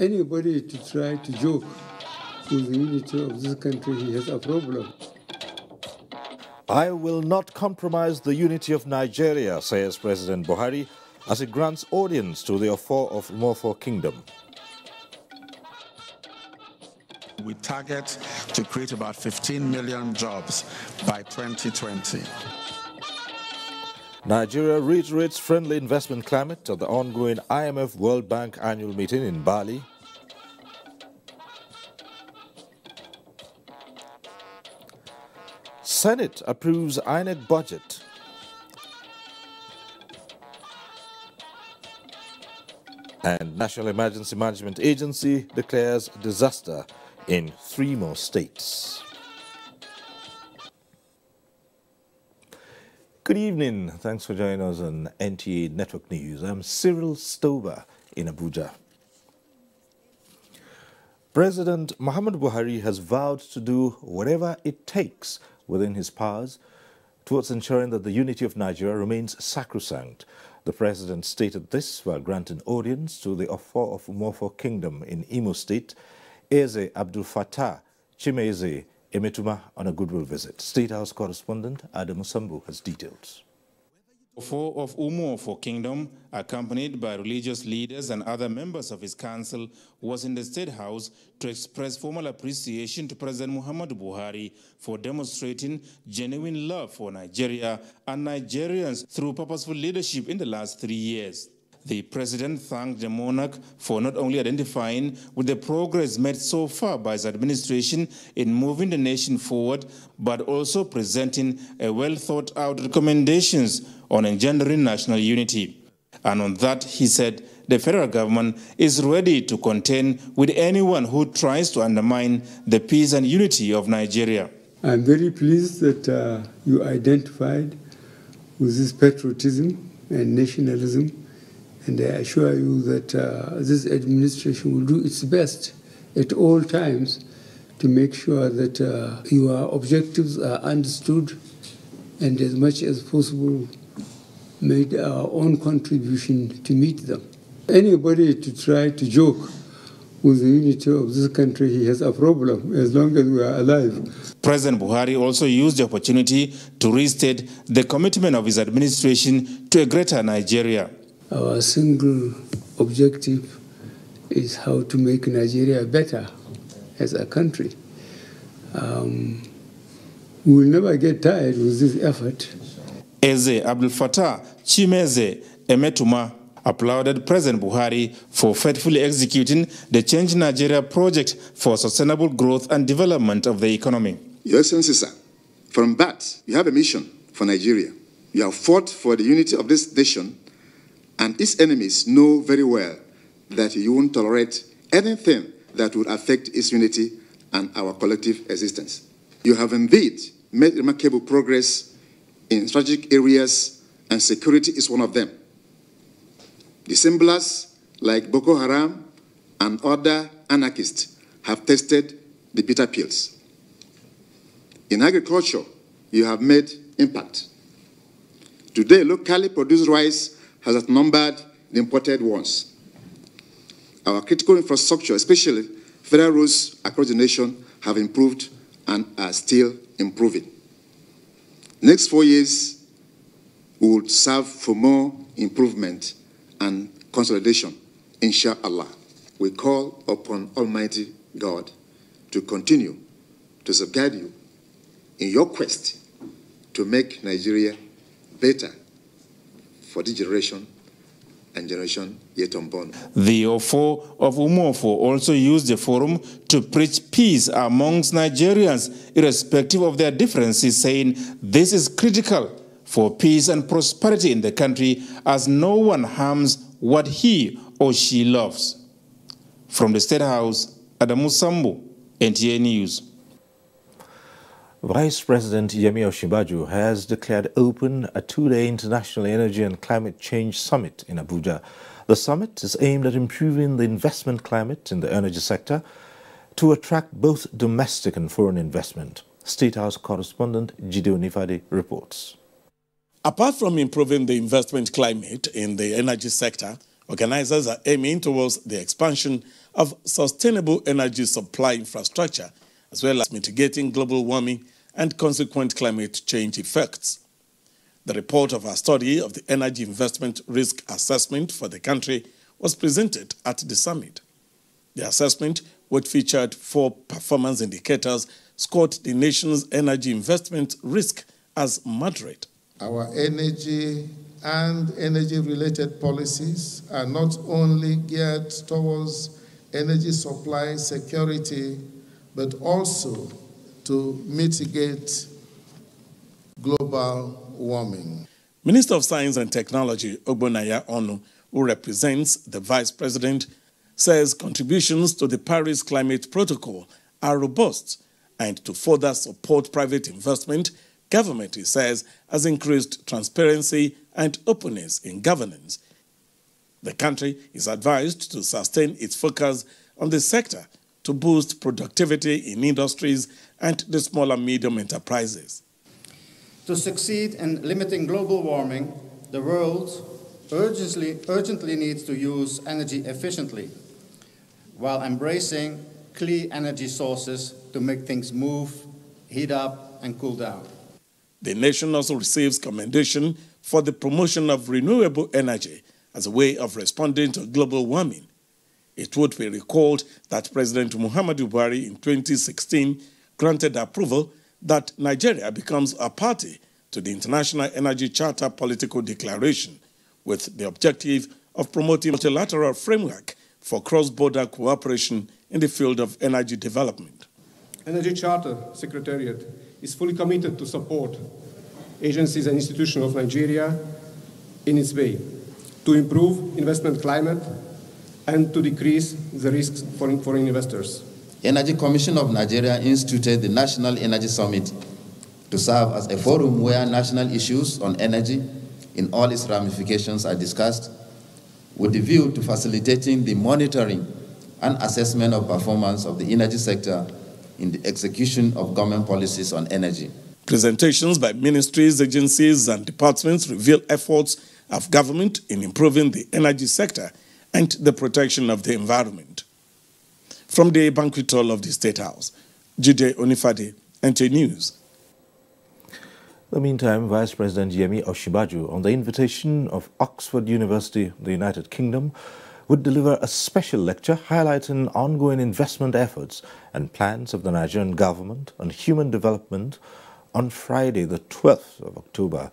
Anybody to try to joke with the unity of this country, he has a problem. I will not compromise the unity of Nigeria, says President Buhari, as he grants audience to the Ofo of Umofo Kingdom. We target to create about 15 million jobs by 2020. Nigeria reiterates friendly investment climate at the ongoing IMF World Bank annual meeting in Bali. Senate approves INEC budget. And National Emergency Management Agency declares disaster in 3 more states. Good evening. Thanks for joining us on NTA Network News. I'm Cyril Stover in Abuja. President Muhammad Buhari has vowed to do whatever it takes within his powers towards ensuring that the unity of Nigeria remains sacrosanct. The president stated this while granting audience to the Ofo of Umofo Kingdom in Imo State, Eze Abdul Fattah Chimeze Emetuma, on a goodwill visit. State House correspondent Adam Sambu has details. Ofo of Umofo Kingdom, accompanied by religious leaders and other members of his council, was in the State House to express formal appreciation to President Muhammadu Buhari for demonstrating genuine love for Nigeria and Nigerians through purposeful leadership in the last 3 years. The president thanked the monarch for not only identifying with the progress made so far by his administration in moving the nation forward, but also presenting a well-thought-out recommendations on engendering national unity. And on that, he said, the federal government is ready to contend with anyone who tries to undermine the peace and unity of Nigeria. I'm very pleased that you identified with this patriotism and nationalism. And I assure you that this administration will do its best at all times to make sure that your objectives are understood and as much as possible made our own contribution to meet them. Anybody to try to joke with the unity of this country, he has a problem as long as we are alive. President Buhari also used the opportunity to restate the commitment of his administration to a greater Nigeria. Our single objective is how to make Nigeria better as a country. We will never get tired with this effort. Eze Abdul Fattah Chimeze Emetuma applauded President Buhari for faithfully executing the Change Nigeria project for sustainable growth and development of the economy. Your Excellency, sir, from birth, you have a mission for Nigeria. You have fought for the unity of this nation, and its enemies know very well that you won't tolerate anything that would affect its unity and our collective existence. You have indeed made remarkable progress in strategic areas, and security is one of them. Dissemblers like Boko Haram and other anarchists have tested the bitter pills. In agriculture, you have made impact. Today, locally produced rice has outnumbered the imported ones. Our critical infrastructure, especially federal roads across the nation, have improved and are still improving. Next 4 years, we will serve for more improvement and consolidation, inshallah. We call upon Almighty God to continue to safeguard you in your quest to make Nigeria better for this generation and generation yet unborn. The Ofo of Umofo also used the forum to preach peace amongst Nigerians, irrespective of their differences, saying this is critical for peace and prosperity in the country, as no one harms what he or she loves. From the State House, Adamu Sambu, NTA News. Vice President Yemi Osinbajo has declared open a 2-day International Energy and Climate Change Summit in Abuja. The summit is aimed at improving the investment climate in the energy sector to attract both domestic and foreign investment. State House correspondent Jide Onifade reports. Apart from improving the investment climate in the energy sector, Organizers are aiming towards the expansion of sustainable energy supply infrastructure, as well as mitigating global warming and consequent climate change effects. The report of a study of the energy investment risk assessment for the country was presented at the summit. The assessment, which featured 4 performance indicators, scored the nation's energy investment risk as moderate. Our energy and energy-related policies are not only geared towards energy supply security, but also to mitigate global warming. Minister of Science and Technology, Ogbonnaya Onu, who represents the Vice President, says contributions to the Paris Climate Protocol are robust, and to further support private investment, government, he says, has increased transparency and openness in governance. The country is advised to sustain its focus on the sector to boost productivity in industries and the small and medium enterprises. To succeed in limiting global warming, the world urgently needs to use energy efficiently, while embracing clean energy sources to make things move, heat up, and cool down. The nation also receives commendation for the promotion of renewable energy as a way of responding to global warming. It would be recalled that President Muhammadu Buhari in 2016 granted approval that Nigeria becomes a party to the International Energy Charter Political Declaration, with the objective of promoting a multilateral framework for cross-border cooperation in the field of energy development. Energy Charter Secretariat is fully committed to support agencies and institutions of Nigeria in its way to improve investment climate and to decrease the risks for foreign investors. Energy Commission of Nigeria instituted the National Energy Summit to serve as a forum where national issues on energy in all its ramifications are discussed, with the view to facilitating the monitoring and assessment of performance of the energy sector in the execution of government policies on energy. Presentations by ministries, agencies, and departments reveal efforts of government in improving the energy sector and the protection of the environment. From the banquet hall of the State House, Jide Onifade, NTA News. In the meantime, Vice President Yemi Osinbajo, on the invitation of Oxford University, the United Kingdom, would deliver a special lecture highlighting ongoing investment efforts and plans of the Nigerian government on human development on Friday, the 12th of October,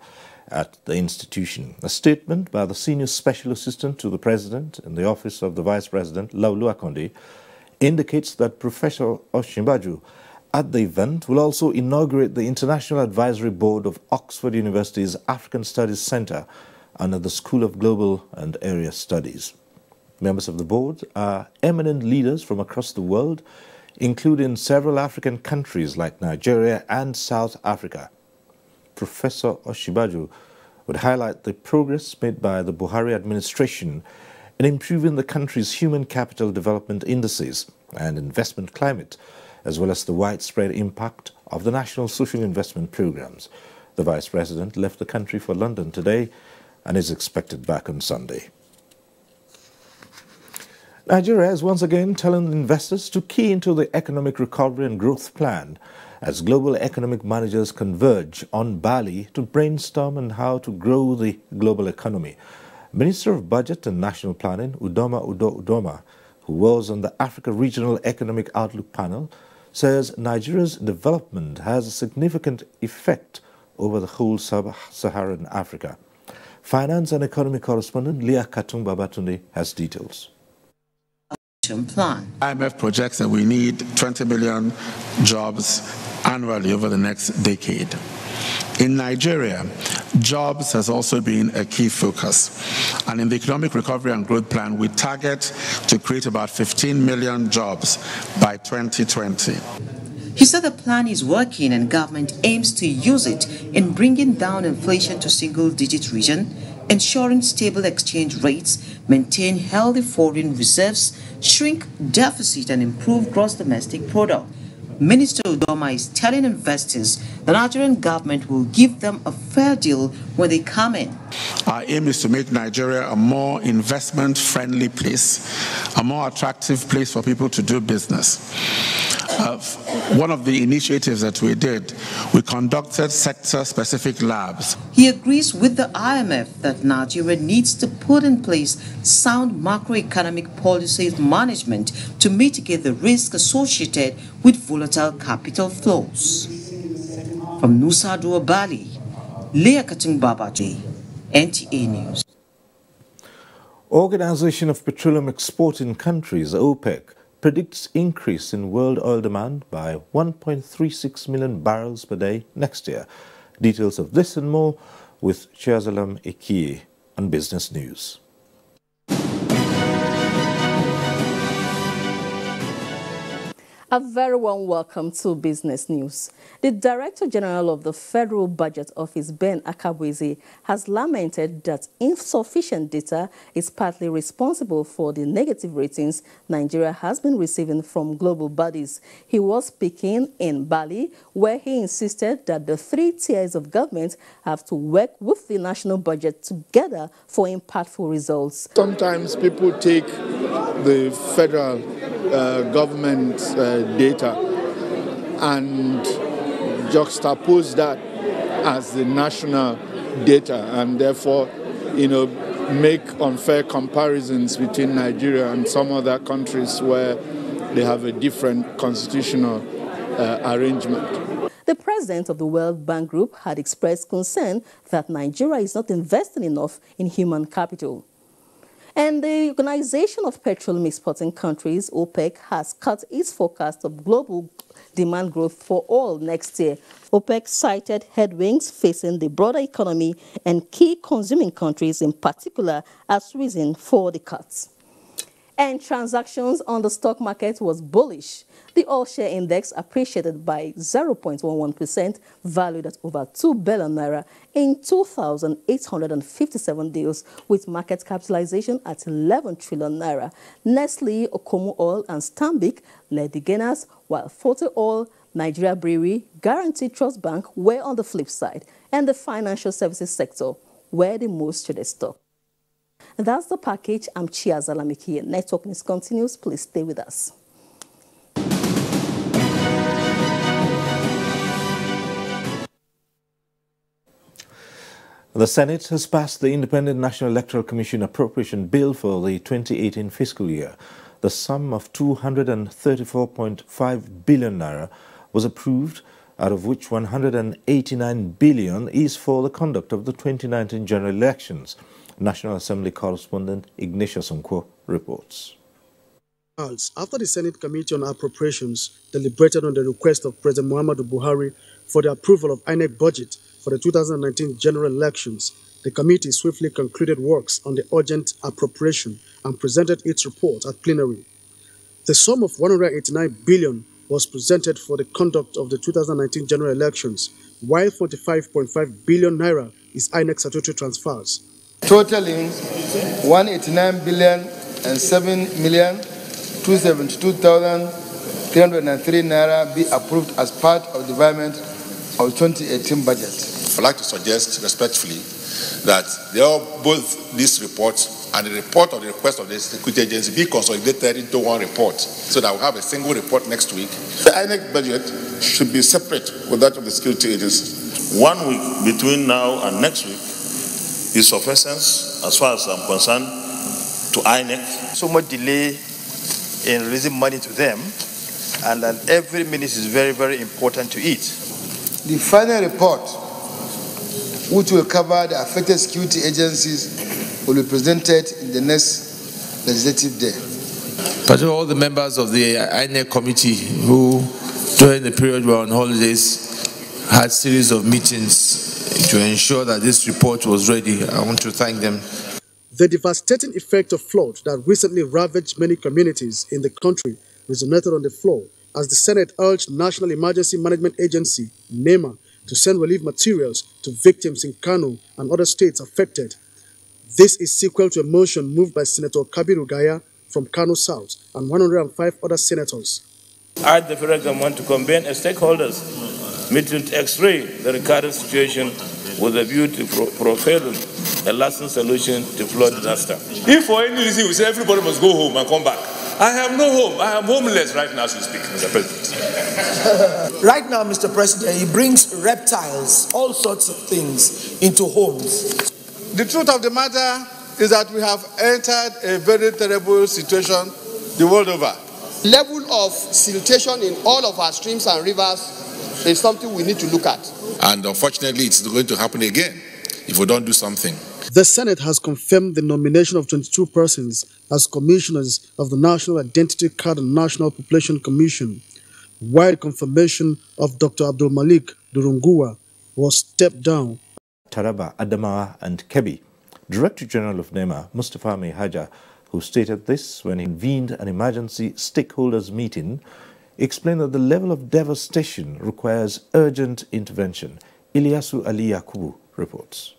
at the institution. A statement by the Senior Special Assistant to the President in the Office of the Vice President, Laulu Akonde, indicates that Professor Osinbajo at the event will also inaugurate the International Advisory Board of Oxford University's African Studies Center under the School of Global and Area Studies. Members of the board are eminent leaders from across the world, including several African countries like Nigeria and South Africa. Professor Osinbajo would highlight the progress made by the Buhari administration in improving the country's human capital development indices and investment climate, as well as the widespread impact of the national social investment programs. The Vice President left the country for London today and is expected back on Sunday. Nigeria is once again telling investors to key into the economic recovery and growth plan as global economic managers converge on Bali to brainstorm on how to grow the global economy. Minister of Budget and National Planning, Udoma Udoma, who was on the Africa Regional Economic Outlook panel, says Nigeria's development has a significant effect over the whole sub-Saharan Africa. Finance and economy correspondent Leah Katung Babatunde has details. Plan. IMF projects that we need 20 million jobs annually over the next decade. In Nigeria, jobs has also been a key focus. And in the Economic Recovery and Growth Plan, we target to create about 15 million jobs by 2020. He said the plan is working and government aims to use it in bringing down inflation to single-digit region, ensuring stable exchange rates, maintain healthy foreign reserves, shrink deficit and improve gross domestic product. Minister Udoma is telling investors the Nigerian government will give them a fair deal when they come in. Our aim is to make Nigeria a more investment-friendly place, a more attractive place for people to do business. One of the initiatives that we did, we conducted sector-specific labs. He agrees with the IMF that Nigeria needs to put in place sound macroeconomic policy management to mitigate the risk associated with volatile capital flows. From Nusa Dua, Bali, Leah Katung Babaji, NTA News. Organization of Petroleum Exporting Countries, OPEC, predicts increase in world oil demand by 1.36 million barrels per day next year. Details of this and more with Chiazalam Ekie on Business News. A very warm welcome to Business News. The Director General of the Federal Budget Office, Ben Akabweze, has lamented that insufficient data is partly responsible for the negative ratings Nigeria has been receiving from global bodies. He was speaking in Bali, where he insisted that the three tiers of government have to work with the national budget together for impactful results. Sometimes people take the federal government data and juxtapose that as the national data, and therefore, make unfair comparisons between Nigeria and some other countries where they have a different constitutional arrangement. The president of the World Bank Group had expressed concern that Nigeria is not investing enough in human capital. And the Organization of Petroleum Exporting Countries, OPEC, has cut its forecast of global demand growth for oil next year. OPEC cited headwinds facing the broader economy and key consuming countries in particular as reason for the cuts. And transactions on the stock market was bullish. The oil share index appreciated by 0.11%, valued at over 2 billion naira in 2,857 deals, with market capitalization at 11 trillion naira. Nestle, Okomu Oil, and Stanbic led the gainers, while Forte Oil, Nigeria Brewery, Guarantee Trust Bank were on the flip side, and the financial services sector were the most traded stock. That's the package. I'm Chia Zalamiki. Network News continues. Please stay with us. The Senate has passed the Independent National Electoral Commission appropriation bill for the 2018 fiscal year. The sum of 234.5 billion naira was approved, out of which 189 billion is for the conduct of the 2019 general elections. National Assembly correspondent Ignatius Nkwo reports. After the Senate Committee on Appropriations deliberated on the request of President Muhammadu Buhari for the approval of INEC budget for the 2019 general elections, the committee swiftly concluded works on the urgent appropriation and presented its report at plenary. The sum of 189 billion was presented for the conduct of the 2019 general elections, while 45.5 billion naira is INEC statutory transfers. Totaling 189 billion and 7,272,303 naira be approved as part of the development of 2018 budget. I'd like to suggest respectfully that both this report and the report of the request of the security agency be consolidated into one report, so that we'll have a single report next week. The INEC budget should be separate with that of the security agency. 1 week between now and next week is of essence, as far as I'm concerned, to INEC. So much delay in releasing money to them, and that every minute is very, very important to it. The final report, which will cover the affected security agencies, will be presented in the next legislative day. But all the members of the INEC committee who, during the period were on holidays, had a series of meetings to ensure that this report was ready. I want to thank them. The devastating effect of flood that recently ravaged many communities in the country resonated on the floor as the Senate urged National Emergency Management Agency, NEMA, to send relief materials to victims in Kano and other states affected. This is sequel to a motion moved by Senator Kabiru Gaya from Kano South and 105 other senators. I urge the federal government to convene a stakeholders meeting to x-ray the recurrent situation with a view to profiling a lasting solution to flood disaster. If for any reason we say everybody must go home and come back, I have no home. I am homeless right now as we speak, Mr. President. Right now, Mr. President, he brings reptiles, all sorts of things into homes. The truth of the matter is that we have entered a very terrible situation the world over. Level of siltation in all of our streams and rivers is something we need to look at. And unfortunately, it's going to happen again if we don't do something. The Senate has confirmed the nomination of 22 persons as commissioners of the National Identity Card and National Population Commission, while confirmation of Dr. Abdul Malik Durungua was stepped down. Taraba, Adamawa and Kebbi. Director General of NEMA, Mustafa Mehaja, who stated this when he convened an emergency stakeholders meeting, explained that the level of devastation requires urgent intervention. Ilyasu Ali Yakubu reports.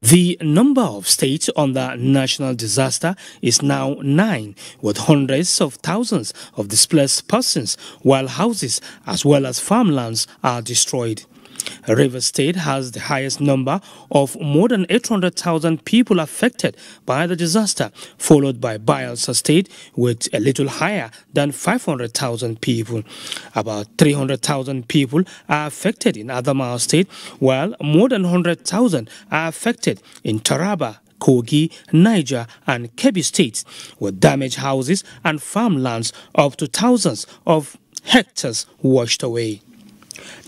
The number of states under national disaster is now 9, with hundreds of thousands of displaced persons, while houses as well as farmlands are destroyed. Rivers State has the highest number of more than 800,000 people affected by the disaster, followed by Bayelsa State with a little higher than 500,000 people. About 300,000 people are affected in Adamawa State, while more than 100,000 are affected in Taraba, Kogi, Niger and Kebbi states, with damaged houses and farmlands up to thousands of hectares washed away.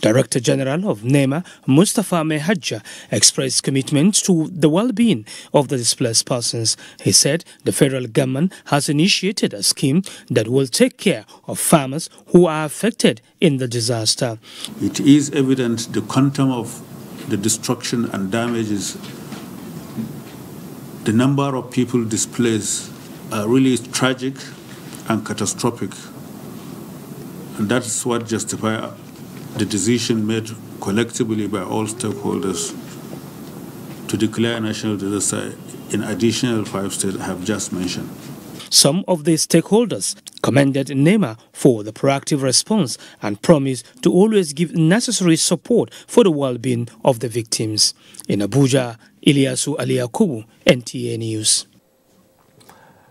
Director General of NEMA, Mustafa Mehaja, expressed commitment to the well-being of the displaced persons. He said the federal government has initiated a scheme that will take care of farmers who are affected in the disaster. It is evident the quantum of the destruction and damages, the number of people displaced are really tragic and catastrophic. And that's what justifies the decision made collectively by all stakeholders to declare a national disaster in additional 5 states I have just mentioned. Some of the stakeholders commended NEMA for the proactive response and promised to always give necessary support for the well-being of the victims. In Abuja, Ilyasu Ali Yakubu, NTA News.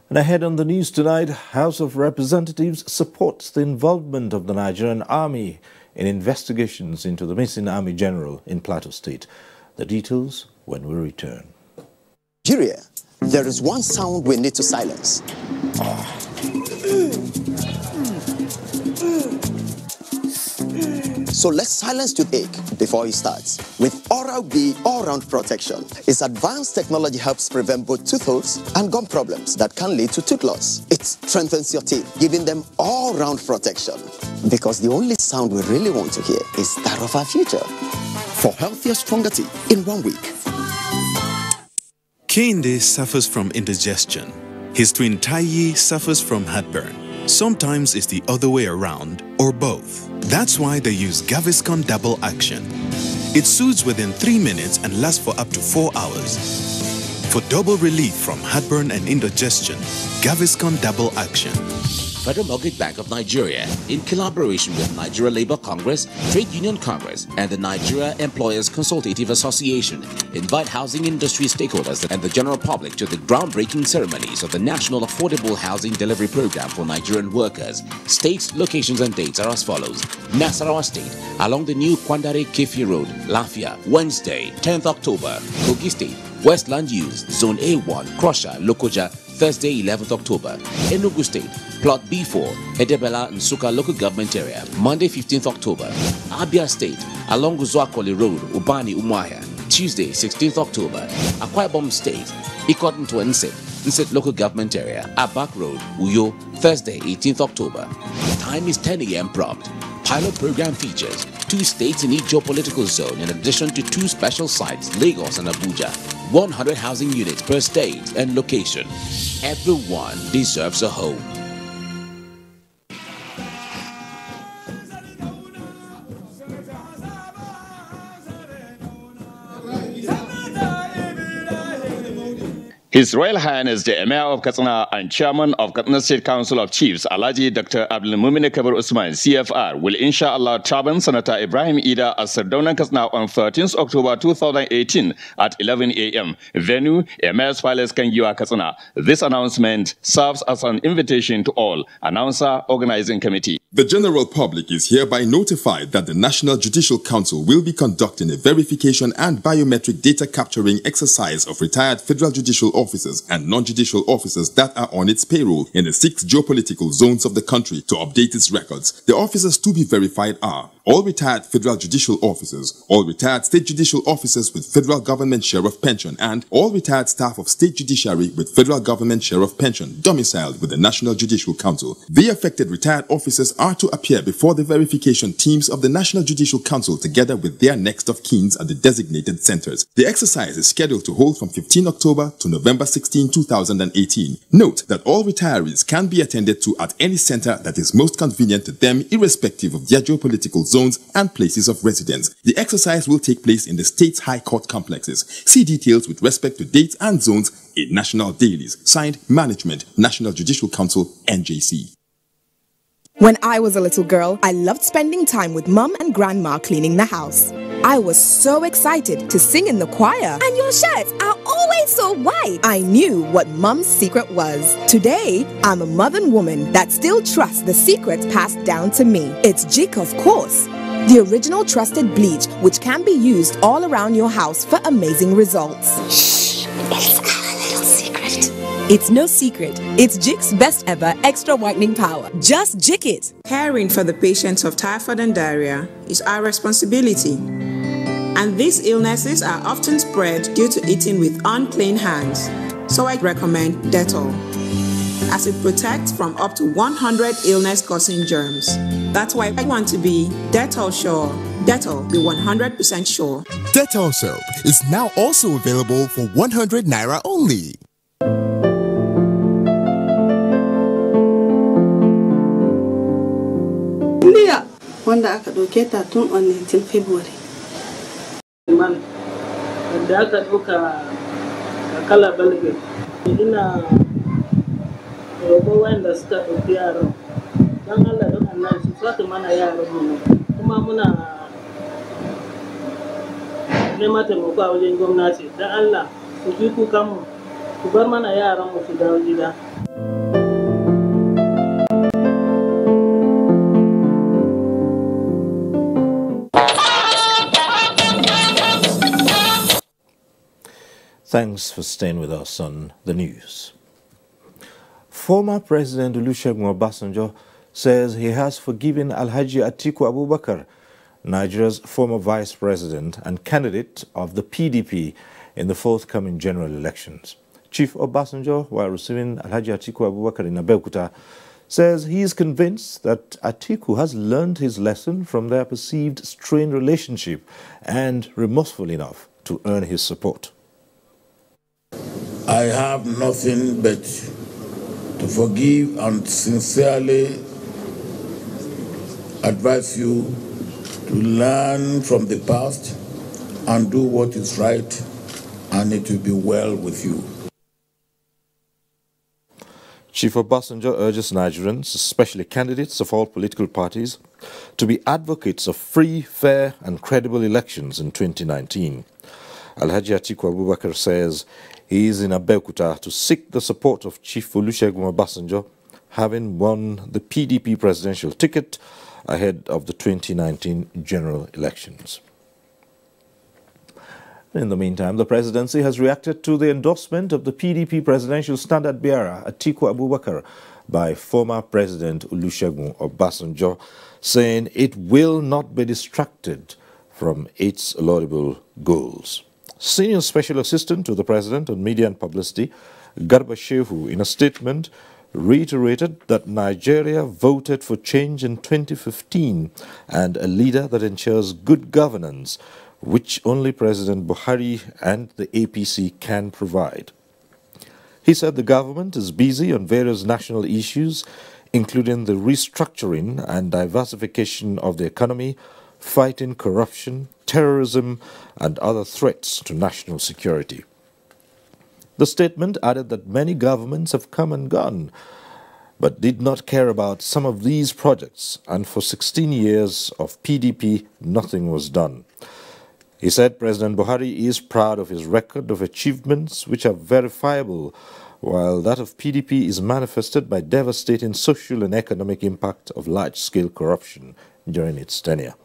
And ahead on the news tonight, House of Representatives supports the involvement of the Nigerian Army in investigations into the missing Army General in Plateau State. The details when we return. Nigeria, there is one sound we need to silence. So let's silence toothache before it starts. With Oral-B all-round protection, its advanced technology helps prevent both tooth holes and gum problems that can lead to tooth loss. It strengthens your teeth, giving them all-round protection. Because the only sound we really want to hear is that of our future. For healthier, stronger teeth in 1 week. Kehinde suffers from indigestion. His twin Taiyi suffers from heartburn. Sometimes it's the other way around, or both. That's why they use Gaviscon Double Action. It soothes within 3 minutes and lasts for up to 4 hours. For double relief from heartburn and indigestion, Gaviscon Double Action. Federal Mortgage Bank of Nigeria, in collaboration with Nigeria Labour Congress, Trade Union Congress, and the Nigeria Employers Consultative Association, invite housing industry stakeholders and the general public to the groundbreaking ceremonies of the National Affordable Housing Delivery Program for Nigerian workers. States, locations, and dates are as follows. Nasarawa State, along the new Kwandare Kefi Road, Lafia, Wednesday, 10th October. Kogi State, Westland Use, Zone A1, Krosha, Lokoja, Thursday, 11th October. Enugu State, Plot B4, Edebela, Nsuka Local Government Area, Monday, 15th October. Abia State, along Uzuakoli Road, Ubani, Umuahia, Tuesday, 16th October. Akwa Ibom State, Ikoton to Nset Local Government Area, Abak Road, Uyo, Thursday, 18th October. Time is 10 a.m. prompt. Pilot program features 2 states in each geopolitical zone in addition to 2 special sites, Lagos and Abuja. 100 housing units per state and location. Everyone deserves a home. His Royal Highness the Emir of Katsina and Chairman of Katsina State Council of Chiefs, Alhaji Dr. Abdulmumin Kabir Usman, CFR, will inshallah turban Senator Ibrahim Ida at Sardauna Katsina on 13th October 2018 at 11 a.m. Venue, Emir's Palace, Kangiwa, Katsina. This announcement serves as an invitation to all. Announcer, Organizing Committee. The general public is hereby notified that the National Judicial Council will be conducting a verification and biometric data capturing exercise of retired federal judicial officers and non-judicial officers that are on its payroll in the 6 geopolitical zones of the country to update its records. The officers to be verified are all retired federal judicial officers, all retired state judicial officers with federal government share of pension, and all retired staff of state judiciary with federal government share of pension domiciled with the National Judicial Council. The affected retired officers are to appear before the verification teams of the National Judicial Council together with their next of kins at the designated centers. The exercise is scheduled to hold from 15 October to November 16, 2018. Note that all retirees can be attended to at any center that is most convenient to them irrespective of their geopolitical zones and places of residence. The exercise will take place in the state's high court complexes. See details with respect to dates and zones in national dailies. Signed, Management, National Judicial Council, NJC. When I was a little girl, I loved spending time with Mum and Grandma cleaning the house. I was so excited to sing in the choir. And your shirts are always so white. I knew what Mum's secret was. Today, I'm a modern woman that still trusts the secrets passed down to me. It's Jik, of course. The original trusted bleach, which can be used all around your house for amazing results. Shh, it's our little secret. It's no secret. It's Jik's best ever extra whitening power. Just Jik it. Caring for the patients of typhoid and diarrhea is our responsibility. And these illnesses are often spread due to eating with unclean hands. So I recommend Dettol, as it protects from up to 100 illness-causing germs. That's why I want to be Dettol sure. Dettol, the 100% sure. Dettol soap is now also available for 100 Naira only. Wanda aka ɗauke ta tun on 19 February. Man, da aka ɗauka kala balge, ina roƙo wanda suka ɗauki yaran. Don Allah don Allah su saka mana yaran mu. Kuma muna neman taimako a wajen gwamnati. Don Allah su ji kukanmu, su bar mana yaran mu su dawo gida. Thanks for staying with us on the news. Former President Olusegun Obasanjo says he has forgiven Alhaji Atiku Abubakar, Nigeria's former vice president and candidate of the PDP in the forthcoming general elections. Chief Obasanjo, while receiving Alhaji Atiku Abubakar in Abuja, says he is convinced that Atiku has learned his lesson from their perceived strained relationship and remorseful enough to earn his support. I have nothing but to forgive and sincerely advise you to learn from the past and do what is right, and it will be well with you. Chief Obasanjo urges Nigerians, especially candidates of all political parties, to be advocates of free, fair and credible elections in 2019. Alhaji Atiku Abubakar says he is in Abuja to seek the support of Chief Olusegun Obasanjo, having won the PDP presidential ticket ahead of the 2019 general elections. In the meantime, the presidency has reacted to the endorsement of the PDP presidential standard-bearer Atiku Abubakar by former President Olusegun Obasanjo, saying it will not be distracted from its laudable goals. Senior Special Assistant to the President on Media and Publicity, Garba Shehu, in a statement, reiterated that Nigeria voted for change in 2015 and a leader that ensures good governance, which only President Buhari and the APC can provide. He said the government is busy on various national issues, including the restructuring and diversification of the economy, fighting corruption, terrorism, and other threats to national security. The statement added that many governments have come and gone, but did not care about some of these projects, and for 16 years of PDP, nothing was done. He said President Buhari is proud of his record of achievements which are verifiable, while that of PDP is manifested by devastating social and economic impact of large-scale corruption during its tenure.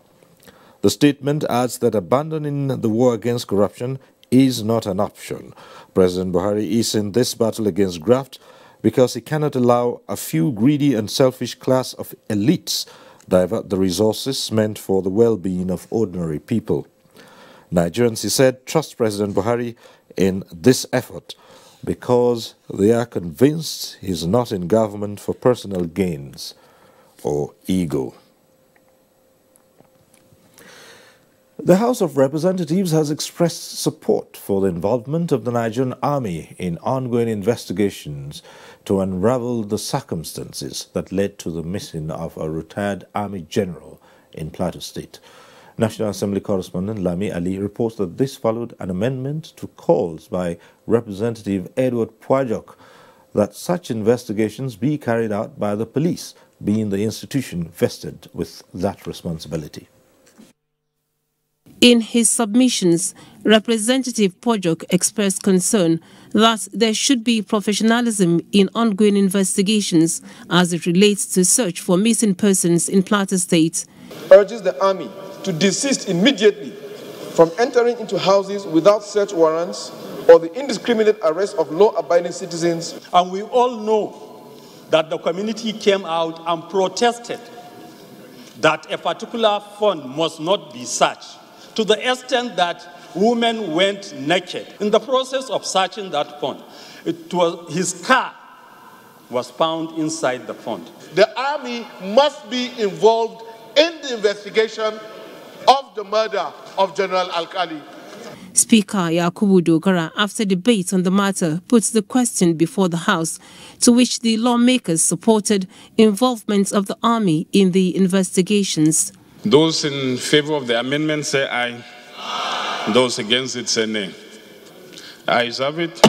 The statement adds that abandoning the war against corruption is not an option. President Buhari is in this battle against graft because he cannot allow a few greedy and selfish class of elites divert the resources meant for the well-being of ordinary people. Nigerians, he said, trust President Buhari in this effort because they are convinced he is not in government for personal gains or ego. The House of Representatives has expressed support for the involvement of the Nigerian Army in ongoing investigations to unravel the circumstances that led to the missing of a retired Army general in Plateau State. National Assembly correspondent Lami Ali reports that this followed an amendment to calls by Representative Edward Pwajok that such investigations be carried out by the police, being the institution vested with that responsibility. In his submissions, Representative Pwajok expressed concern that there should be professionalism in ongoing investigations as it relates to search for missing persons in Plateau State. Urges the Army to desist immediately from entering into houses without search warrants or the indiscriminate arrest of law-abiding citizens. And we all know that the community came out and protested that a particular fund must not be searched, to the extent that women went naked. In the process of searching that fund, his car was found inside the fund. The Army must be involved in the investigation of the murder of General Alkali. Speaker Yakubu Dogara, after debate on the matter, puts the question before the House, to which the lawmakers supported involvement of the Army in the investigations. Those in favor of the amendment say aye. Those against it say nay. Ayes have it.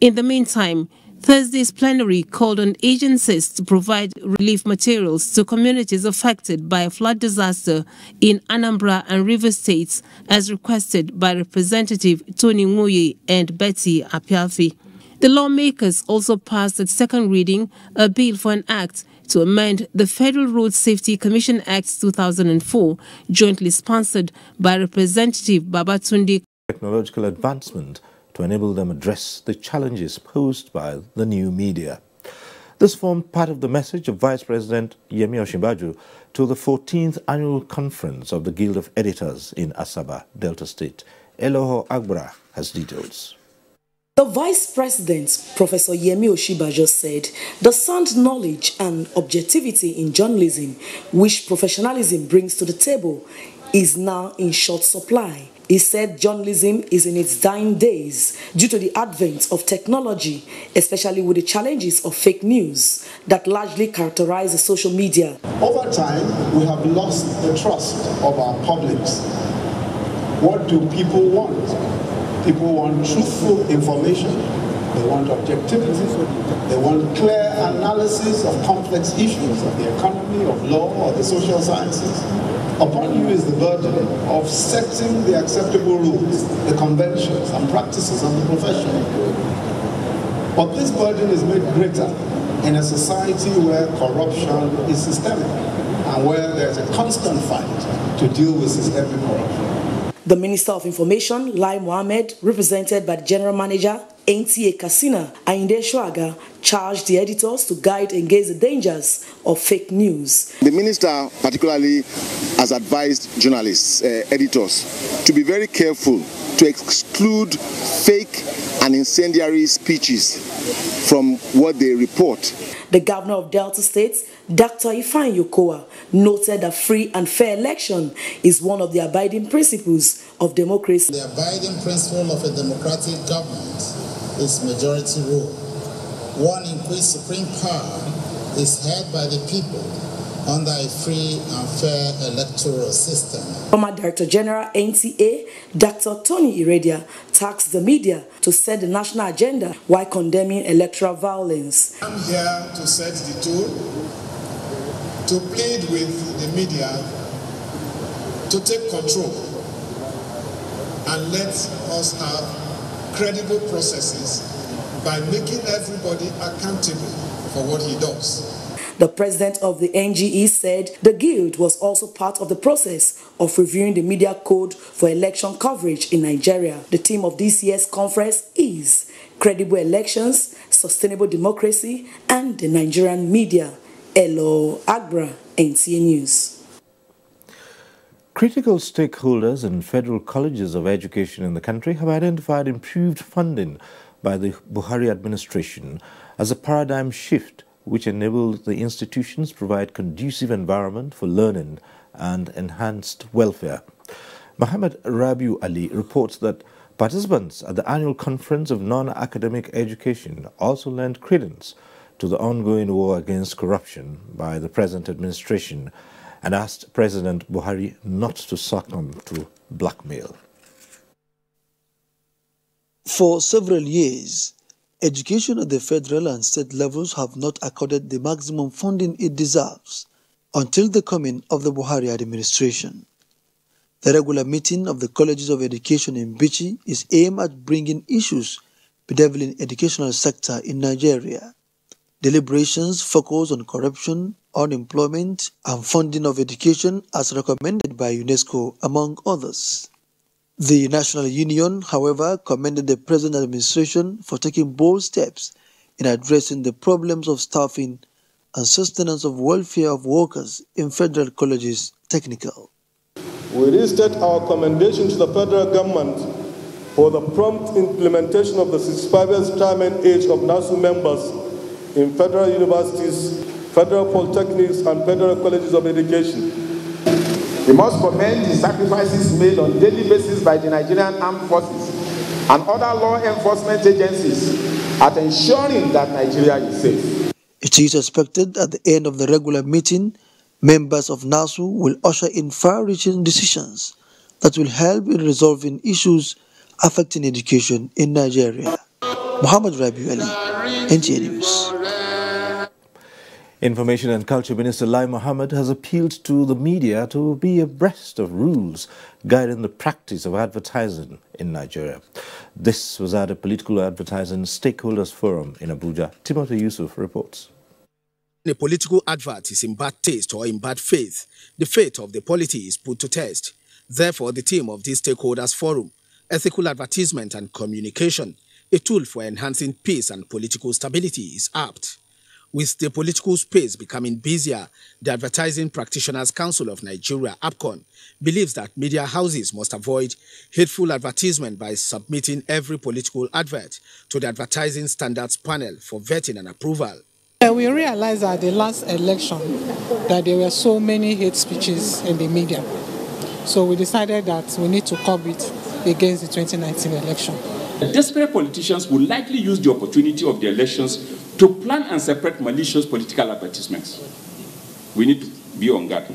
In the meantime, Thursday's plenary called on agencies to provide relief materials to communities affected by a flood disaster in Anambra and Rivers states, as requested by Representative Tony Nguye and Betty Apiafi. The lawmakers also passed at second reading a bill for an act to amend the Federal Road Safety Commission Act 2004, jointly sponsored by Representative Babatunde. Technological advancement to enable them address the challenges posed by the new media. This formed part of the message of Vice President Yemi Osinbajo to the 14th Annual Conference of the Guild of Editors in Asaba, Delta State. Eloho Agbara has details. The Vice President, Professor Yemi Osinbajo, said the sound knowledge and objectivity in journalism, which professionalism brings to the table, is now in short supply. He said journalism is in its dying days due to the advent of technology, especially with the challenges of fake news that largely characterize the social media. Over time, we have lost the trust of our publics. What do people want? People want truthful information. They want objectivity. They want clear analysis of complex issues of the economy, of law, or the social sciences. Upon you is the burden of setting the acceptable rules, the conventions and practices of the profession. But this burden is made greater in a society where corruption is systemic and where there is a constant fight to deal with systemic corruption. The Minister of Information, Lai Mohammed, represented by the General Manager, NTA Katsina, Ayinde Shuaga, charged the editors to guide against the dangers of fake news. The minister particularly has advised journalists, editors, to be very careful to exclude fake and incendiary speeches from what they report. The governor of Delta State, Dr. Ifeanyi Okowa, noted that free and fair election is one of the abiding principles of democracy. The abiding principle of a democratic government is majority rule, one in which supreme power is held by the people under a free and fair electoral system. Former Director General NTA, Dr. Tony Iradia, tasked the media to set the national agenda while condemning electoral violence. I'm here to set the tone, to plead with the media to take control and let us have credible processes by making everybody accountable for what he does. The president of the NGE said the guild was also part of the process of reviewing the media code for election coverage in Nigeria. The theme of this year's conference is Credible Elections, Sustainable Democracy, and the Nigerian Media. Elo Agbra, NTA News. Critical stakeholders in federal colleges of education in the country have identified improved funding by the Buhari administration as a paradigm shift which enabled the institutions to provide conducive environment for learning and enhanced welfare. Muhammad Rabiu Ali reports that participants at the annual conference of non-academic education also lent credence to the ongoing war against corruption by the present administration and asked President Buhari not to succumb to blackmail. For several years, education at the federal and state levels have not accorded the maximum funding it deserves until the coming of the Buhari administration. The regular meeting of the colleges of education in Bichi is aimed at bringing issues bedeviling educational sector in Nigeria. Deliberations focus on corruption, unemployment, and funding of education as recommended by UNESCO, among others. The National Union, however, commended the present administration for taking bold steps in addressing the problems of staffing and sustenance of welfare of workers in federal colleges technical. We restate our commendation to the federal government for the prompt implementation of the 65 years retirement age of NASU members in federal universities, federal polytechnics, and federal colleges of education. We must commend the sacrifices made on a daily basis by the Nigerian Armed Forces and other law enforcement agencies at ensuring that Nigeria is safe. It is expected at the end of the regular meeting, members of NASU will usher in far-reaching decisions that will help in resolving issues affecting education in Nigeria. Muhammad Rabiu Ali, NTA News. Information and Culture Minister Lai Mohammed has appealed to the media to be abreast of rules guiding the practice of advertising in Nigeria. This was at a political advertising stakeholders forum in Abuja. Timothy Yusuf reports. A political advert is in bad taste or in bad faith, the fate of the polity is put to test. Therefore, the theme of this stakeholders forum, Ethical Advertisement and Communication, a tool for enhancing peace and political stability, is apt. With the political space becoming busier, the Advertising Practitioners Council of Nigeria, APCON, believes that media houses must avoid hateful advertisement by submitting every political advert to the Advertising Standards Panel for vetting and approval. We realized at the last election that there were so many hate speeches in the media. So we decided that we need to curb it against the 2019 election. Desperate politicians will likely use the opportunity of the elections to plan and separate malicious political advertisements. We need to be on guard.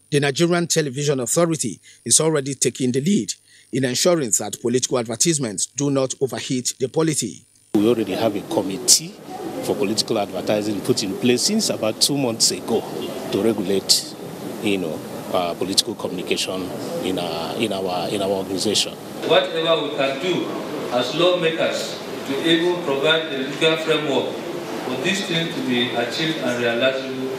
The Nigerian Television Authority is already taking the lead in ensuring that political advertisements do not overheat the polity. We already have a committee for political advertising put in place since about 2 months ago to regulate, political communication in our organization. Whatever we can do as lawmakers to even provide the legal framework for these things to be achieved and realizable,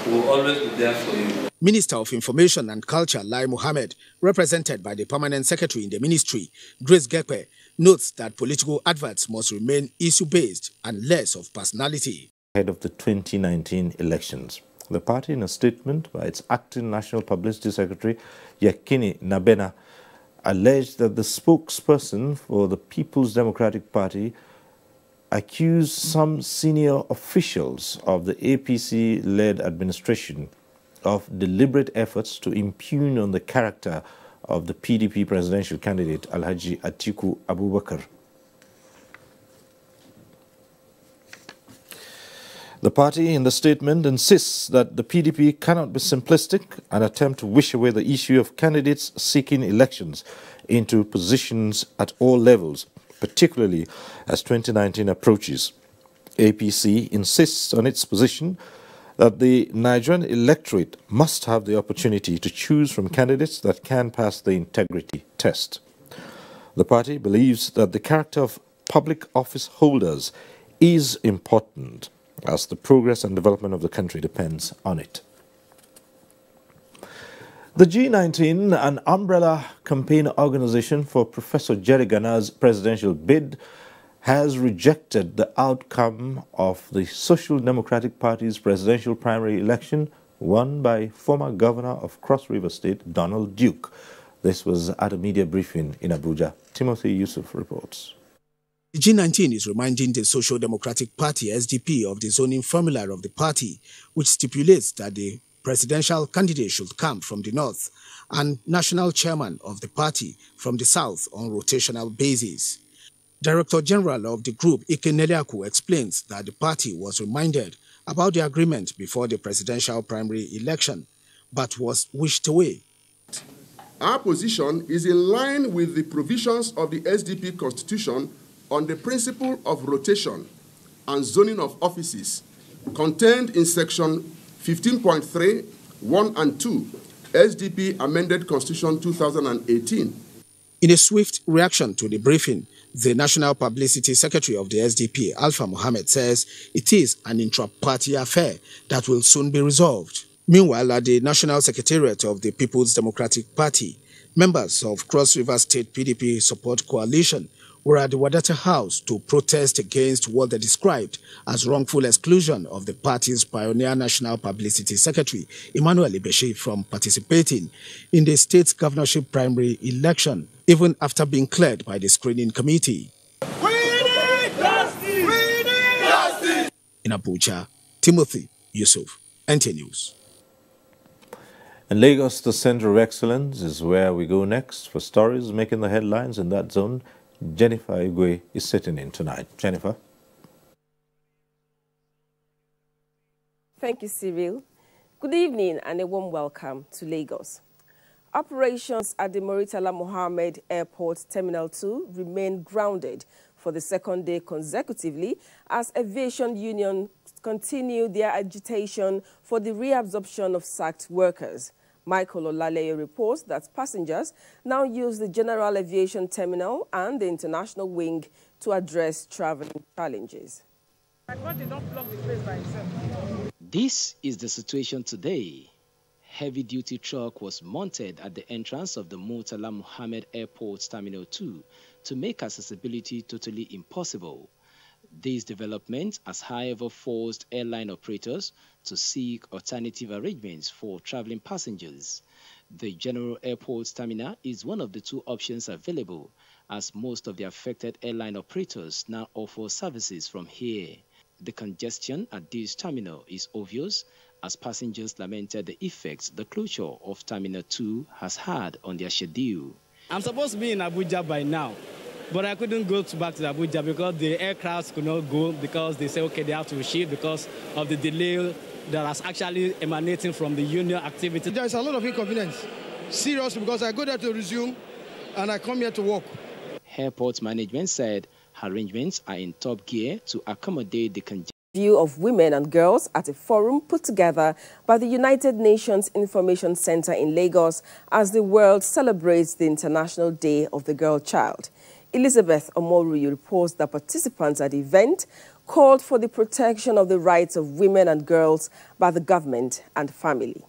we will always be there for you. Minister of Information and Culture Lai Mohammed, represented by the Permanent Secretary in the Ministry, Grace Gekwe, notes that political adverts must remain issue-based and less of personality. Ahead of the 2019 elections, the party, in a statement by its acting National Publicity Secretary, Yakini Nabena, alleged that the spokesperson for the People's Democratic Party accused some senior officials of the APC-led administration of deliberate efforts to impugn on the character of the PDP presidential candidate Alhaji Atiku Abubakar. The party, in the statement, insists that the PDP cannot be simplistic and attempt to wish away the issue of candidates seeking elections into positions at all levels, particularly as 2019 approaches. APC insists on its position that the Nigerian electorate must have the opportunity to choose from candidates that can pass the integrity test. The party believes that the character of public office holders is important, as the progress and development of the country depends on it. The G19, an umbrella campaign organization for Professor Jerry Gana's presidential bid, has rejected the outcome of the Social Democratic Party's presidential primary election won by former governor of Cross River State, Donald Duke. This was at a media briefing in Abuja. Timothy Yusuf reports. The G19 is reminding the Social Democratic Party, SDP, of the zoning formula of the party, which stipulates that the presidential candidate should come from the north and national chairman of the party from the south on rotational basis. Director General of the group, Ike Neliaku, explains that the party was reminded about the agreement before the presidential primary election, but was wished away. Our position is in line with the provisions of the SDP Constitution on the principle of rotation and zoning of offices contained in section 15.3, 1 and 2, SDP Amended Constitution 2018. In a swift reaction to the briefing, the National Publicity Secretary of the SDP, Alpha Mohammed, says it is an intra-party affair that will soon be resolved. Meanwhile, at the National Secretariat of the People's Democratic Party, members of Cross River State PDP Support Coalition were at the Wadata House to protest against what they described as wrongful exclusion of the party's pioneer National Publicity Secretary, Emmanuel Ibeshi, from participating in the state's governorship primary election, even after being cleared by the screening committee. We need justice! We need justice! In Abuja, Timothy Yusuf, NTA News. In Lagos, the Center of Excellence is where we go next for stories making the headlines in that zone. Jennifer Igwe is sitting in tonight. Jennifer. Thank you, Cyril. Good evening and a warm welcome to Lagos. Operations at the Muritala Mohammed Airport Terminal 2 remain grounded for the second day consecutively as aviation unions continue their agitation for the reabsorption of sacked workers. Michael Olaleye reports that passengers now use the General Aviation Terminal and the International Wing to address traveling challenges. This is the situation today. Heavy-duty truck was mounted at the entrance of the Muritala Mohammed Airport Terminal 2 to make accessibility totally impossible. This development has, however, forced airline operators to seek alternative arrangements for traveling passengers. The General Airport Terminal is one of the two options available, as most of the affected airline operators now offer services from here. The congestion at this terminal is obvious, as passengers lamented the effects the closure of Terminal 2 has had on their schedule. I'm supposed to be in Abuja by now, but I couldn't go back to Abuja because the aircraft could not go because they say, okay, they have to shift because of the delay that is actually emanating from the union activity. There's a lot of inconvenience, seriously, because I go there to resume and I come here to work. Airport management said arrangements are in top gear to accommodate the congestion. View of women and girls at a forum put together by the United Nations Information Center in Lagos as the world celebrates the International Day of the Girl Child. Elizabeth Omoruyi reports that participants at the event called for the protection of the rights of women and girls by the government and family.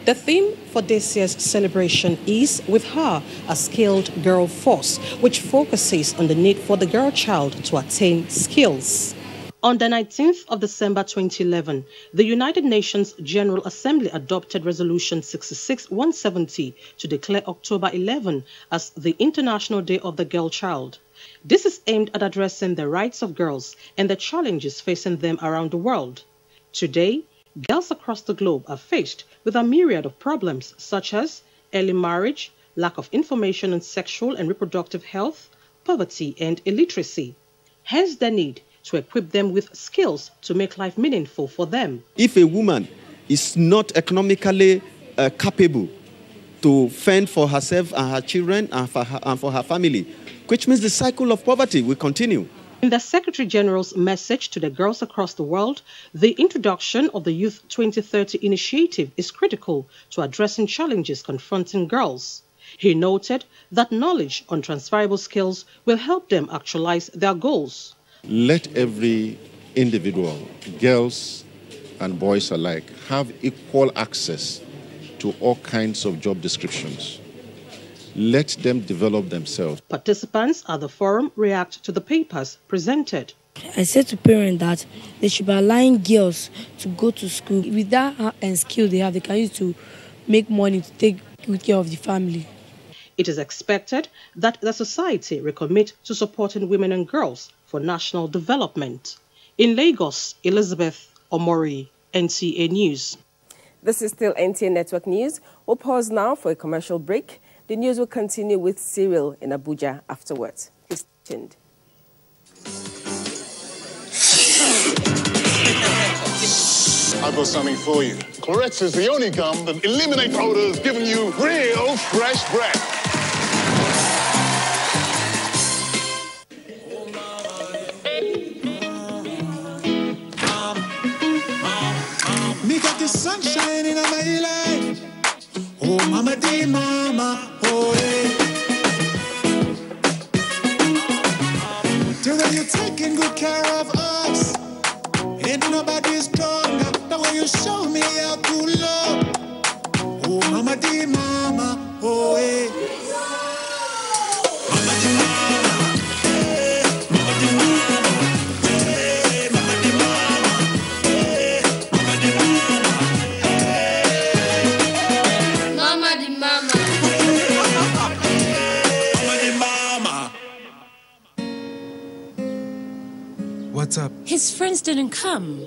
The theme for this year's celebration is With Her, a Skilled Girl Force, which focuses on the need for the girl child to attain skills. On the 19th of December 2011, the United Nations General Assembly adopted Resolution 66-170 to declare October 11 as the International Day of the Girl Child. This is aimed at addressing the rights of girls and the challenges facing them around the world. Today, girls across the globe are faced with a myriad of problems such as early marriage, lack of information on sexual and reproductive health, poverty, and illiteracy. Hence the need to equip them with skills to make life meaningful for them. If a woman is not economically capable to fend for herself and her children and for her family, which means the cycle of poverty will continue. In the Secretary General's message to the girls across the world, the introduction of the Youth 2030 initiative is critical to addressing challenges confronting girls. He noted that knowledge on transferable skills will help them actualize their goals. Let every individual, girls and boys alike, have equal access to all kinds of job descriptions. Let them develop themselves. Participants at the forum react to the papers presented. I said to parents that they should be allowing girls to go to school. With that and skill they have, they can use to make money to take good care of the family. It is expected that the society will commit to supporting women and girls for national development. In Lagos, Elizabeth Omori, NTA News. This is still NTA Network News. We'll pause now for a commercial break. The news will continue with Cyril in Abuja afterwards. Please stay tuned. I've got something for you. Clorex is the only gum that eliminates odors, giving you real fresh breath. Me got the sunshine in my life. Oh, mama, dear mama, oh, yeah. The way you're taking good care of us. Ain't nobody stronger. The way you show me how to love. Oh, mama, dear mama, oh, yeah. Mama, dear mama, hey. Mama, dear mama, hey. Mama, dear mama, hey. Mama, dear mama, hey. Mama, dear mama, Mama, dear mama. What's up? His friends didn't come.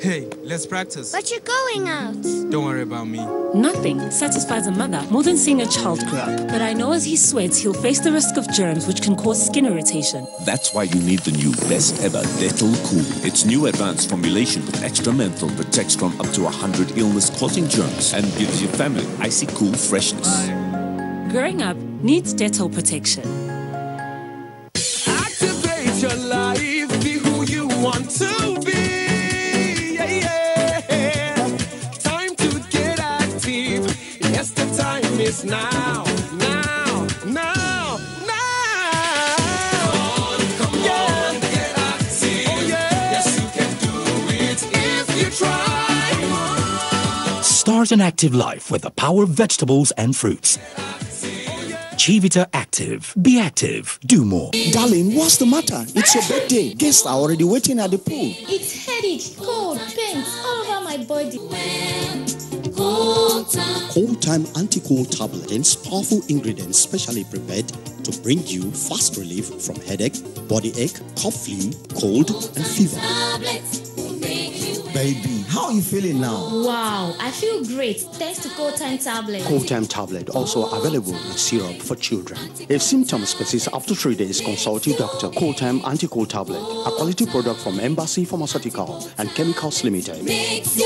Hey, let's practice. But you're going out. Don't worry about me. Nothing satisfies a mother more than seeing a child grow up. But I know as he sweats, he'll face the risk of germs which can cause skin irritation. That's why you need the new best ever Dettol Cool. Its new advanced formulation with extra menthol protects from up to 100 illness-causing germs and gives your family icy cool freshness. Growing up needs Dettol protection. Activate your life, be who you want to be. Yeah, yeah. Time to get active. Yes, the time is now. Now, now, now. Come on, get active. Oh, yeah. Yes, you can do it if you try. Start an active life with the power of vegetables and fruits. Chivita Active. Be active. Do more. Darling, what's the matter? It's your birthday. Guests are already waiting at the pool. It's headache, cold, pains all over my body. Cold Time Anti-Cold Tablet contains powerful ingredients specially prepared to bring you fast relief from headache, body ache, cough, flu, cold, and fever. Baby, how are you feeling now? Wow, I feel great thanks to Cold Time Tablet. Cold Time Tablet also available in syrup for children. If symptoms persist after 3 days, consult your doctor. Cold Time Anti-Cold Tablet, a quality product from Embassy Pharmaceutical and Chemicals Limited.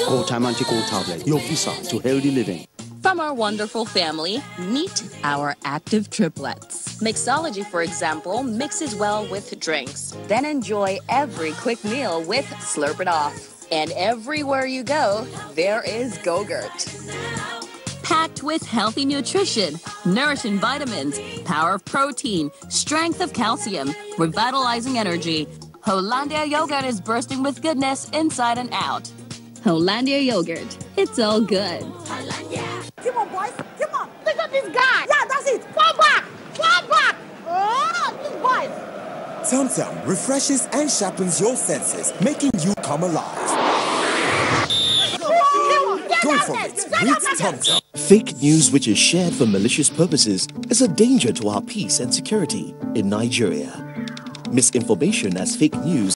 Cold Time Anti-Cold Tablet, your visa to healthy living. From our wonderful family, meet our active triplets. Mixology, for example, mixes well with drinks. Then enjoy every quick meal with Slurp It Off. And everywhere you go, there is Go-Gurt. Packed with healthy nutrition, nourishing vitamins, power of protein, strength of calcium, revitalizing energy. Hollandia yogurt is bursting with goodness inside and out. Hollandia yogurt, it's all good. Come on, boys, come on. Look at this guy. Yeah, that's it. Fall back. Fall back. Oh, these boys. Tum-Tum refreshes and sharpens your senses, making you come alive. Go for it with Tum-Tum. Fake news which is shared for malicious purposes is a danger to our peace and security in Nigeria. Misinformation as fake news.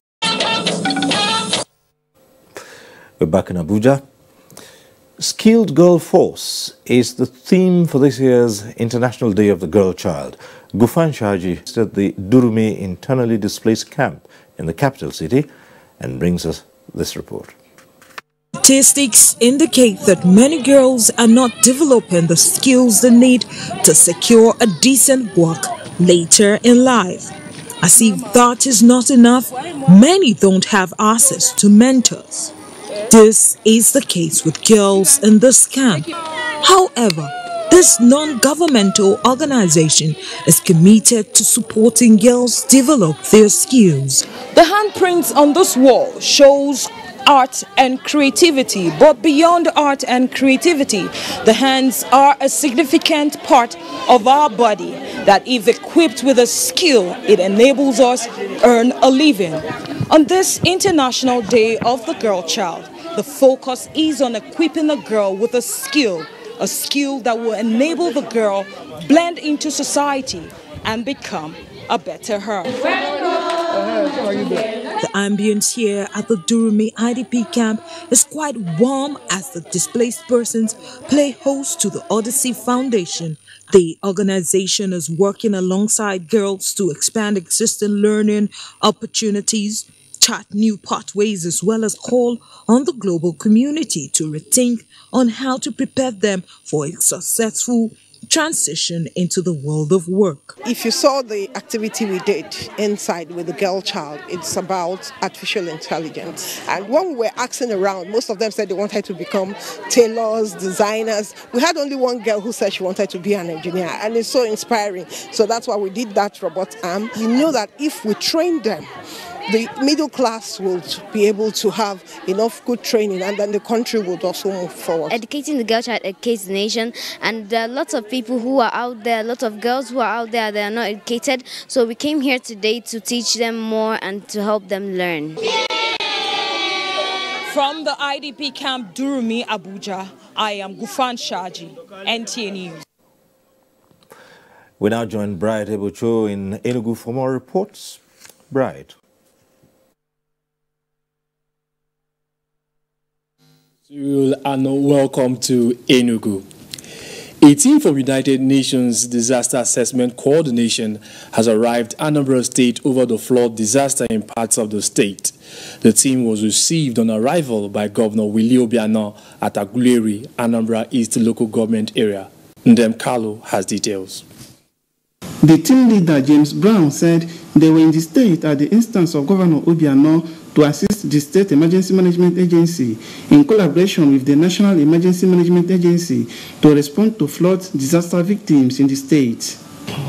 We're back in Abuja. Skilled Girl Force is the theme for this year's International Day of the Girl Child. Gufan Shaji is at the Durumi Internally Displaced Camp in the capital city and brings us this report. Statistics indicate that many girls are not developing the skills they need to secure a decent work later in life. As if that is not enough, many don't have access to mentors. This is the case with girls in this camp. However, this non-governmental organization is committed to supporting girls develop their skills. The handprints on this wall shows art and creativity, but beyond art and creativity, the hands are a significant part of our body that if equipped with a skill, it enables us to earn a living. On this International Day of the Girl Child, the focus is on equipping a girl with a skill that will enable the girl blend into society and become a better her. The ambience here at the Durumi IDP camp is quite warm as the displaced persons play host to the Odyssey Foundation. The organization is working alongside girls to expand existing learning opportunities, chart new pathways, as well as call on the global community to rethink on how to prepare them for a successful transition into the world of work. If you saw the activity we did inside with the girl child, it's about artificial intelligence. And when we were asking around, most of them said they wanted to become tailors, designers. We had only one girl who said she wanted to be an engineer, and it's so inspiring. So that's why we did that robot arm. We know that if we train them, the middle class will be able to have enough good training, and then the country would also move forward. Educating the girl child educates the nation, and there are lots of people who are out there, a lot of girls who are out there, they are not educated. So we came here today to teach them more and to help them learn. From the IDP camp Durumi, Abuja, I am Gufan Shaji, NTA News. We now join Bright Ebocho in Enugu for more reports. Bright. And welcome to Enugu. A team from United Nations Disaster Assessment Coordination has arrived at Anambra State over the flood disaster in parts of the state. The team was received on arrival by Governor Willie Obiano at Aguleri, Anambra East local government area. Ndem Kalu has details. The team leader, James Brown, said they were in the state at the instance of Governor Obiano to assist the State Emergency Management Agency in collaboration with the National Emergency Management Agency to respond to flood disaster victims in the state.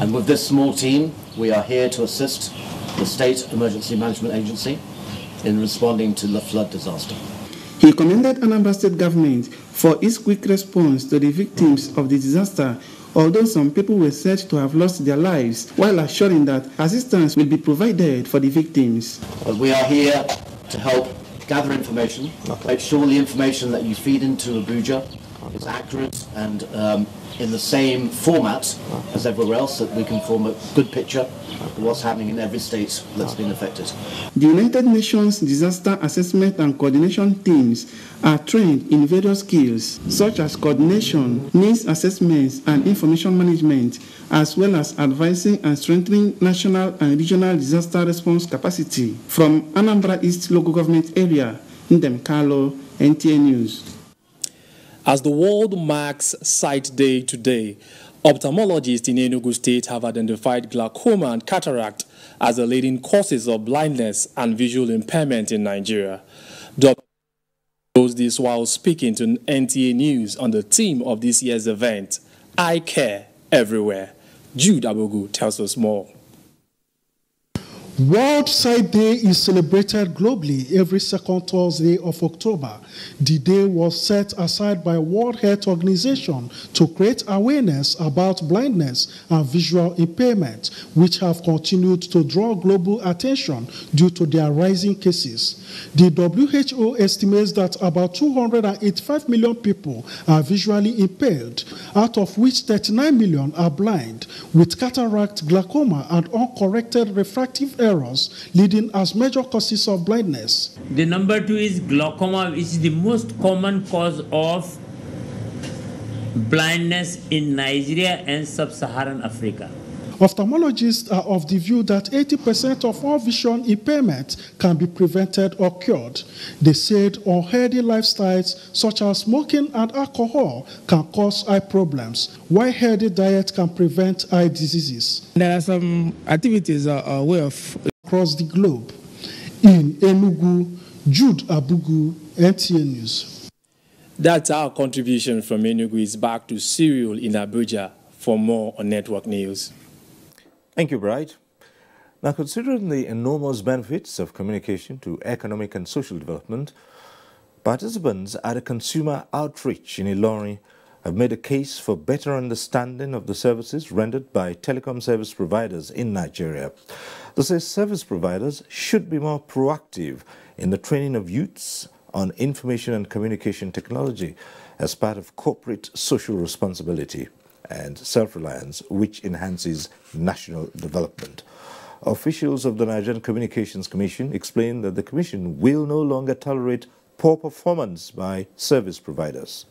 And with this small team, we are here to assist the State Emergency Management Agency in responding to the flood disaster. He commended Anambra State government for its quick response to the victims of the disaster, although some people were said to have lost their lives, while assuring that assistance will be provided for the victims. We are here to help gather information, make sure the information that you feed into Abuja is accurate and in the same format as everywhere else, so that we can form a good picture of what's happening in every state that's been affected. The United Nations Disaster Assessment and Coordination teams are trained in various skills such as coordination, needs assessments, and information management, as well as advising and strengthening national and regional disaster response capacity. From Anambra East local government area, Ndem Carlo, NTA News. As the world marks Sight Day today, ophthalmologists in Enugu State have identified glaucoma and cataract as the leading causes of blindness and visual impairment in Nigeria. Dr. knows this while speaking to NTA News on the theme of this year's event, Eye Care Everywhere. Jude Abogu tells us more. World Sight Day is celebrated globally every second Thursday of October. The day was set aside by World Health Organization to create awareness about blindness and visual impairment, which have continued to draw global attention due to their rising cases. The WHO estimates that about 285 million people are visually impaired, out of which 39 million are blind, with cataract, glaucoma, and uncorrected refractive errors leading as major causes of blindness. The number 2 is glaucoma, which is the most common cause of blindness in Nigeria and sub-Saharan Africa. Ophthalmologists are of the view that 80% of all vision impairment can be prevented or cured. They said unhealthy lifestyles such as smoking and alcohol can cause eye problems, while healthy diet can prevent eye diseases. There are some activities way of across the globe. In Enugu, Jude Abugu, NTA News. That's our contribution from Enugu. Is back to Cyril in Abuja for more on Network News. Thank you, Bright. Now, considering the enormous benefits of communication to economic and social development, participants at a consumer outreach in Ilorin have made a case for better understanding of the services rendered by telecom service providers in Nigeria. They say service providers should be more proactive in the training of youths on information and communication technology as part of corporate social responsibility and self-reliance, which enhances national development. Officials of the Nigerian Communications Commission explained that the Commission will no longer tolerate poor performance by service providers.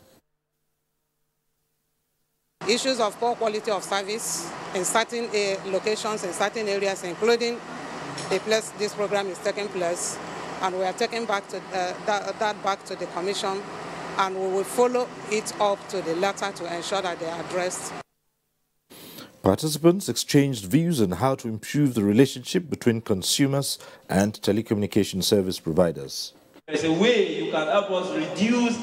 Issues of poor quality of service in certain locations, in certain areas, including the place this program is taking place, and we are taking back to that back to the Commission, and we will follow it up to the letter to ensure that they are addressed. Participants exchanged views on how to improve the relationship between consumers and telecommunication service providers. There's a way you can help us reduce